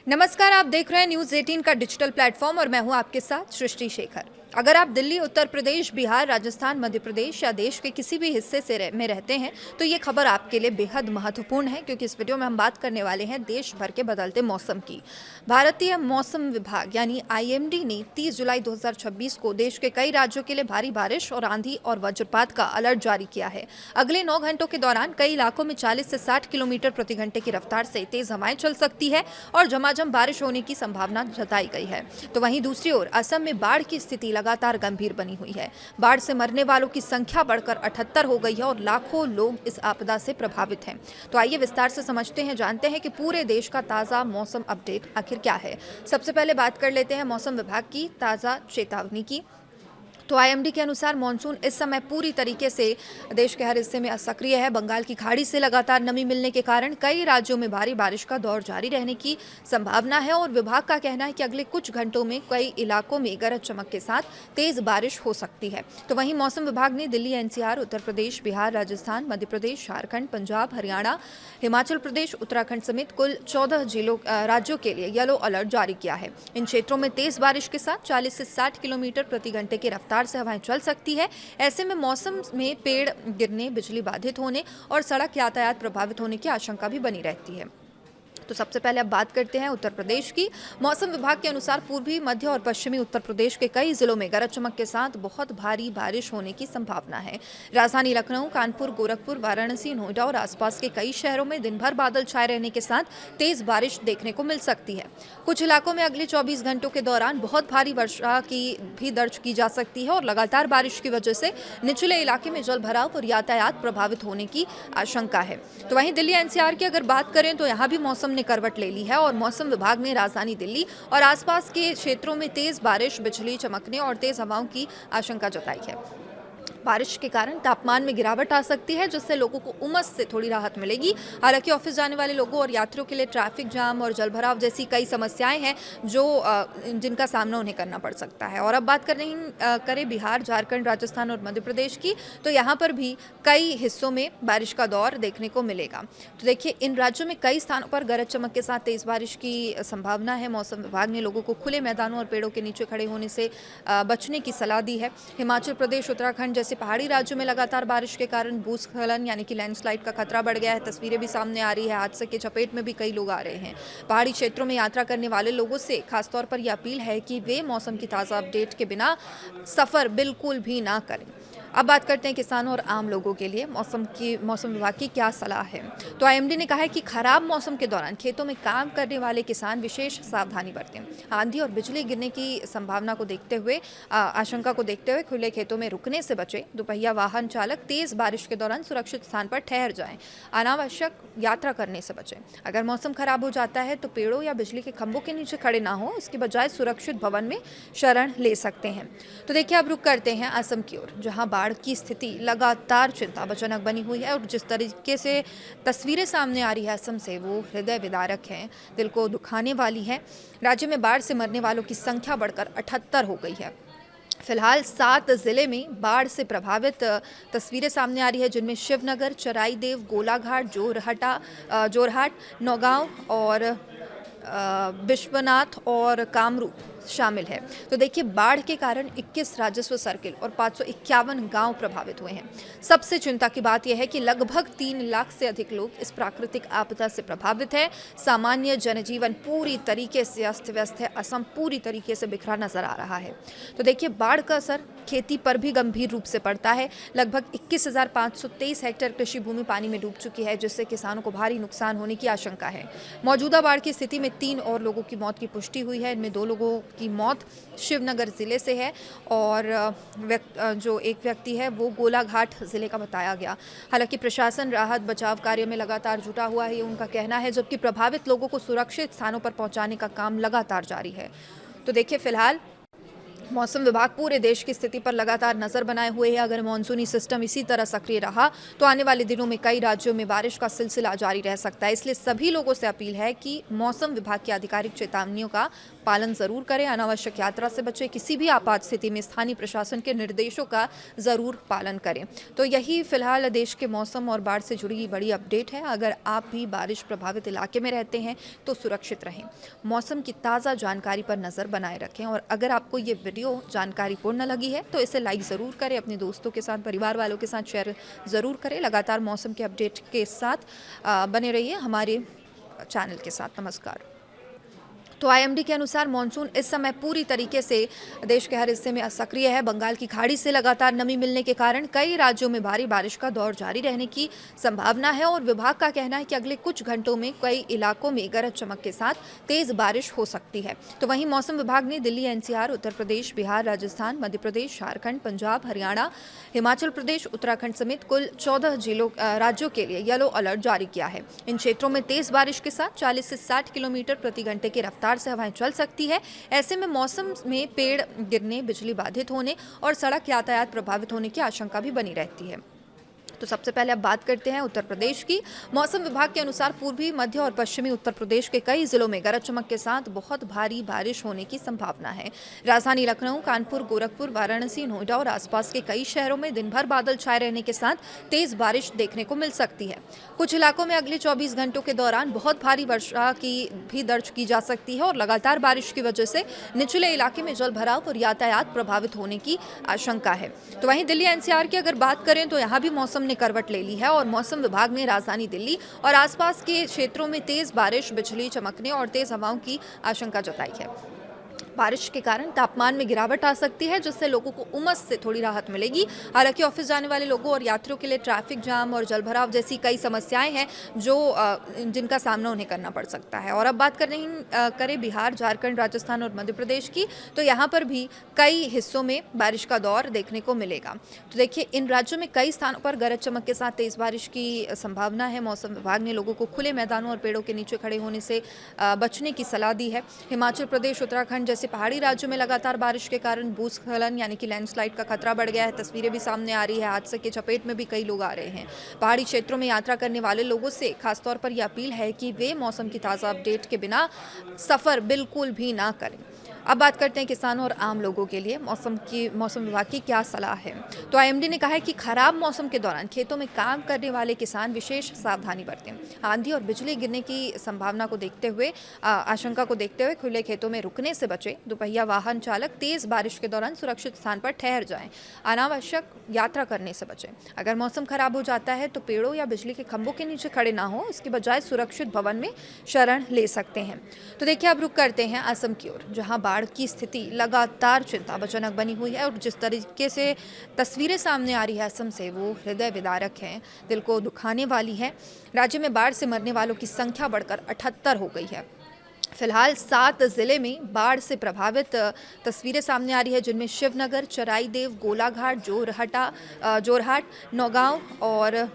नमस्कार, आप देख रहे हैं न्यूज़ 18 का डिजिटल प्लेटफॉर्म और मैं हूं आपके साथ सृष्टि शेखर। अगर आप दिल्ली, उत्तर प्रदेश, बिहार, राजस्थान, मध्य प्रदेश या देश के किसी भी हिस्से में रहते हैं तो ये खबर आपके लिए बेहद महत्वपूर्ण है, क्योंकि इस वीडियो में हम बात करने वाले हैं देश भर के बदलते मौसम की। भारतीय मौसम विभाग यानी आईएमडी ने 30 जुलाई 2026 को देश के कई राज्यों के लिए भारी बारिश और आंधी और वज्रपात का अलर्ट जारी किया है। अगले 9 घंटों के दौरान कई इलाकों में 40 से 60 किलोमीटर प्रति घंटे की रफ्तार से तेज हवाएं चल सकती है और झमाझम बारिश होने की संभावना जताई गई है। तो वहीं दूसरी ओर असम में बाढ़ की स्थिति लगातार गंभीर बनी हुई है। बाढ़ से मरने वालों की संख्या बढ़कर 78 हो गई है और लाखों लोग इस आपदा से प्रभावित हैं। तो आइए विस्तार से समझते हैं, जानते हैं कि पूरे देश का ताज़ा मौसम अपडेट आखिर क्या है। सबसे पहले बात कर लेते हैं मौसम विभाग की ताज़ा चेतावनी की। तो आईएमडी के अनुसार मानसून इस समय पूरी तरीके से देश के हर हिस्से में सक्रिय है। बंगाल की खाड़ी से लगातार नमी मिलने के कारण कई राज्यों में भारी बारिश का दौर जारी रहने की संभावना है और विभाग का कहना है कि अगले कुछ घंटों में कई इलाकों में गरज चमक के साथ तेज बारिश हो सकती है। तो वहीं मौसम विभाग ने दिल्ली, एनसीआर, उत्तर प्रदेश, बिहार, राजस्थान, मध्य प्रदेश, झारखंड, पंजाब, हरियाणा, हिमाचल प्रदेश, उत्तराखंड समेत कुल 14 राज्यों के लिए येलो अलर्ट जारी किया है। इन क्षेत्रों में तेज बारिश के साथ 40 से 60 किलोमीटर प्रति घंटे की रफ्तार से हवाएं चल सकती है। ऐसे में मौसम में पेड़ गिरने, बिजली बाधित होने और सड़क यातायात प्रभावित होने की आशंका भी बनी रहती है। तो सबसे पहले अब बात करते हैं उत्तर प्रदेश की। मौसम विभाग के अनुसार पूर्वी, मध्य और पश्चिमी उत्तर प्रदेश के कई जिलों में गरज चमक के साथ बहुत भारी बारिश होने की संभावना है। राजधानी लखनऊ, कानपुर, गोरखपुर, वाराणसी, नोएडा और आसपास के कई शहरों में दिन भर बादल छाए रहने के साथ तेज बारिश देखने को मिल सकती है। कुछ इलाकों में अगले 24 घंटों के दौरान बहुत भारी वर्षा की भी दर्ज की जा सकती है और लगातार बारिश की वजह से निचले इलाके में जल भराव और यातायात प्रभावित होने की आशंका है। तो वहीं दिल्ली, एनसीआर की अगर बात करें तो यहाँ भी मौसम ने करवट ले ली है और मौसम विभाग ने राजधानी दिल्ली और आसपास के क्षेत्रों में तेज बारिश, बिजली चमकने और तेज हवाओं की आशंका जताई है। बारिश के कारण तापमान में गिरावट आ सकती है, जिससे लोगों को उमस से थोड़ी राहत मिलेगी। हालांकि ऑफिस जाने वाले लोगों और यात्रियों के लिए ट्रैफिक जाम और जलभराव जैसी कई समस्याएं हैं जिनका सामना उन्हें करना पड़ सकता है। और अब बात करें बिहार, झारखंड, राजस्थान और मध्य प्रदेश की, तो यहाँ पर भी कई हिस्सों में बारिश का दौर देखने को मिलेगा। तो देखिए, इन राज्यों में कई स्थानों पर गरज चमक के साथ तेज बारिश की संभावना है। मौसम विभाग ने लोगों को खुले मैदानों और पेड़ों के नीचे खड़े होने से बचने की सलाह दी है। हिमाचल प्रदेश, उत्तराखंड जैसे पहाड़ी राज्यों में लगातार बारिश के कारण भूस्खलन यानी कि लैंडस्लाइड का खतरा बढ़ गया है। तस्वीरें भी सामने आ रही है। हादसे की चपेट में भी कई लोग आ रहे हैं। पहाड़ी क्षेत्रों में यात्रा करने वाले लोगों से खासतौर पर यह अपील है कि वे मौसम की ताज़ा अपडेट के बिना सफ़र बिल्कुल भी ना करें। अब बात करते हैं किसानों और आम लोगों के लिए मौसम विभाग की क्या सलाह है। तो आईएमडी ने कहा है कि खराब मौसम के दौरान खेतों में काम करने वाले किसान विशेष सावधानी बरतें। आंधी और बिजली गिरने की संभावना को देखते हुए आशंका को देखते हुए खुले खेतों में रुकने से बचें। दोपहिया वाहन चालक तेज बारिश के दौरान सुरक्षित स्थान पर ठहर जाएं। अनावश्यक यात्रा करने से बचें। अगर मौसम खराब हो जाता है तो पेड़ों या बिजली के खंभों के नीचे खड़े ना हो, इसके बजाय सुरक्षित भवन में शरण ले सकते हैं। तो देखिए, अब रुक करते हैं असम की ओर, जहां बाढ़ की स्थिति लगातार चिंताजनक बनी हुई है और जिस तरीके से तस्वीरें सामने आ रही है असम से, वो हृदय विदारक हैं, दिल को दुखाने वाली है। राज्य में बाढ़ से मरने वालों की संख्या बढ़कर 78 हो गई है। फिलहाल 7 जिले में बाढ़ से प्रभावित तस्वीरें सामने आ रही है, जिनमें शिवनगर, चराईदेव, गोलाघाट, जोरहाट, नौगांव और विश्वनाथ और कामरूप शामिल है। तो देखिए, बाढ़ के कारण 21 राजस्व सर्किल और 551 गांव प्रभावित हुए हैं। सबसे चिंता की बात यह है कि लगभग 3 लाख से अधिक लोग इस प्राकृतिक आपदा से प्रभावित हैं। सामान्य जनजीवन पूरी तरीके से अस्त व्यस्त है। असम पूरी तरीके से बिखरा नजर आ रहा है। तो देखिए, बाढ़ का असर खेती पर भी गंभीर रूप से पड़ता है। लगभग 21,523 हेक्टेयर कृषि भूमि पानी में डूब चुकी है, जिससे किसानों को भारी नुकसान होने की आशंका है। मौजूदा बाढ़ की स्थिति में 3 और लोगों की मौत की पुष्टि हुई है। इनमें 2 लोगों की मौत शिवनगर जिले से है और जो एक व्यक्ति है वो गोलाघाट जिले का बताया गया। हालांकि प्रशासन राहत बचाव कार्य में लगातार जुटा हुआ है, ये उनका कहना है, जबकि प्रभावित लोगों को सुरक्षित स्थानों पर पहुंचाने का काम लगातार जारी है। तो देखिए, फिलहाल मौसम विभाग पूरे देश की स्थिति पर लगातार नजर बनाए हुए है। अगर मानसूनी सिस्टम इसी तरह सक्रिय रहा तो आने वाले दिनों में कई राज्यों में बारिश का सिलसिला जारी रह सकता है। इसलिए सभी लोगों से अपील है कि मौसम विभाग की आधिकारिक चेतावनियों का पालन जरूर करें, अनावश्यक यात्रा से बचें, किसी भी आपात स्थिति में स्थानीय प्रशासन के निर्देशों का जरूर पालन करें। तो यही फिलहाल देश के मौसम और बाढ़ से जुड़ी बड़ी अपडेट है। अगर आप भी बारिश प्रभावित इलाके में रहते हैं तो सुरक्षित रहें, मौसम की ताज़ा जानकारी पर नजर बनाए रखें। और अगर आपको ये वीडियो जानकारीपूर्ण लगी है तो इसे लाइक ज़रूर करें, अपने दोस्तों के साथ, परिवार वालों के साथ शेयर ज़रूर करें। लगातार मौसम के अपडेट के साथ बने रहिए हमारे चैनल के साथ। नमस्कार। तो आईएमडी के अनुसार मानसून इस समय पूरी तरीके से देश के हर हिस्से में सक्रिय है। बंगाल की खाड़ी से लगातार नमी मिलने के कारण कई राज्यों में भारी बारिश का दौर जारी रहने की संभावना है और विभाग का कहना है कि अगले कुछ घंटों में कई इलाकों में गरज चमक के साथ तेज बारिश हो सकती है। तो वहीं मौसम विभाग ने दिल्ली, एनसीआर, उत्तर प्रदेश, बिहार, राजस्थान, मध्य प्रदेश, झारखंड, पंजाब, हरियाणा, हिमाचल प्रदेश, उत्तराखंड समेत कुल 14 राज्यों के लिए येलो अलर्ट जारी किया है। इन क्षेत्रों में तेज बारिश के साथ 40 से 60 किलोमीटर प्रति घंटे की रफ्तार से हवाएं चल सकती है। ऐसे में मौसम में पेड़ गिरने, बिजली बाधित होने और सड़क यातायात प्रभावित होने की आशंका भी बनी रहती है। तो सबसे पहले अब बात करते हैं उत्तर प्रदेश की। मौसम विभाग के अनुसार पूर्वी, मध्य और पश्चिमी उत्तर प्रदेश के कई जिलों में गरज चमक के साथ बहुत भारी बारिश होने की संभावना है। राजधानी लखनऊ, कानपुर, गोरखपुर, वाराणसी, नोएडा और आसपास के कई शहरों में दिन भर बादल छाए रहने के साथ तेज बारिश देखने को मिल सकती है। कुछ इलाकों में अगले 24 घंटों के दौरान बहुत भारी वर्षा की भी दर्ज की जा सकती है और लगातार बारिश की वजह से निचले इलाके में जल भराव और यातायात प्रभावित होने की आशंका है। तो वहीं दिल्ली, एनसीआर की अगर बात करें तो यहाँ भी मौसम ने करवट ले ली है और मौसम विभाग ने राजधानी दिल्ली और आसपास के क्षेत्रों में तेज बारिश, बिजली चमकने और तेज हवाओं की आशंका जताई है। बारिश के कारण तापमान में गिरावट आ सकती है, जिससे लोगों को उमस से थोड़ी राहत मिलेगी। हालांकि ऑफिस जाने वाले लोगों और यात्रियों के लिए ट्रैफिक जाम और जलभराव जैसी कई समस्याएं हैं जिनका सामना उन्हें करना पड़ सकता है। और अब बात करें बिहार, झारखंड, राजस्थान और मध्य प्रदेश की, तो यहाँ पर भी कई हिस्सों में बारिश का दौर देखने को मिलेगा। तो देखिए, इन राज्यों में कई स्थानों पर गरज चमक के साथ तेज बारिश की संभावना है। मौसम विभाग ने लोगों को खुले मैदानों और पेड़ों के नीचे खड़े होने से बचने की सलाह दी है। हिमाचल प्रदेश, उत्तराखंड जैसे पहाड़ी राज्यों में लगातार बारिश के कारण भूस्खलन यानी कि लैंडस्लाइड का खतरा बढ़ गया है। तस्वीरें भी सामने आ रही है, हादसे की चपेट में भी कई लोग आ रहे हैं। पहाड़ी क्षेत्रों में यात्रा करने वाले लोगों से खासतौर पर यह अपील है कि वे मौसम की ताज़ा अपडेट के बिना सफ़र बिल्कुल भी ना करें। अब बात करते हैं किसानों और आम लोगों के लिए मौसम विभाग की क्या सलाह है। तो आईएमडी ने कहा है कि खराब मौसम के दौरान खेतों में काम करने वाले किसान विशेष सावधानी बरतें। आंधी और बिजली गिरने की संभावना को देखते हुए आशंका को देखते हुए खुले खेतों में रुकने से बचें। दोपहिया वाहन चालक तेज बारिश के दौरान सुरक्षित स्थान पर ठहर जाएं। अनावश्यक यात्रा करने से बचें। अगर मौसम खराब हो जाता है तो पेड़ों या बिजली के खंभों के नीचे खड़े ना हो, इसके बजाय सुरक्षित भवन में शरण ले सकते हैं। तो देखिए, अब रुक करते हैं असम की ओर, जहां बाढ़ की स्थिति लगातार चिंताजनक बनी हुई है और जिस तरीके से तस्वीरें सामने आ रही है असम से, वो हृदय विदारक है, दिल को दुखाने वाली है। राज्य में बाढ़ से मरने वालों की संख्या बढ़कर 78 हो गई है। फिलहाल 7 जिले में बाढ़ से प्रभावित तस्वीरें सामने आ रही है, जिनमें शिवनगर, चराईदेव, गोलाघाट, जोरहाट, नौगांव और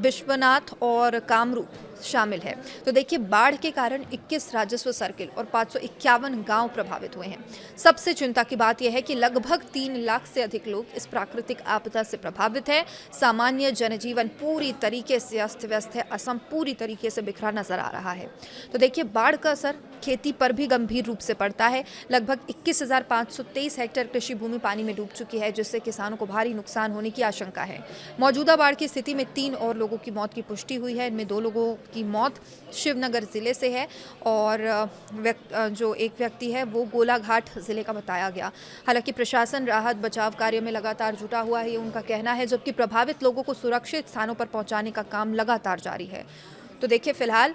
विश्वनाथ और कामरूप शामिल है। तो देखिए, बाढ़ के कारण 21 राजस्व सर्किल और 551 गांव प्रभावित हुए हैं। सबसे चिंता की बात यह है कि लगभग 3 लाख से अधिक लोग इस प्राकृतिक आपदा से प्रभावित है। सामान्य जनजीवन पूरी तरीके से अस्त व्यस्त है। असम पूरी तरीके से बिखरा नजर आ रहा है। तो देखिए, बाढ़ का असर खेती पर भी गंभीर रूप से पड़ता है। लगभग 21,523 हेक्टेयर कृषि भूमि पानी में डूब चुकी है, जिससे किसानों को भारी नुकसान होने की आशंका है। मौजूदा बाढ़ की स्थिति में 3 और लोगों की मौत की पुष्टि हुई है। इनमें 2 लोगों की मौत शिवनगर जिले से है और जो एक व्यक्ति है वो गोलाघाट जिले का बताया गया। हालांकि प्रशासन राहत बचाव कार्य में लगातार जुटा हुआ है, ये उनका कहना है, जबकि प्रभावित लोगों को सुरक्षित स्थानों पर पहुंचाने का काम लगातार जारी है। तो देखिए, फिलहाल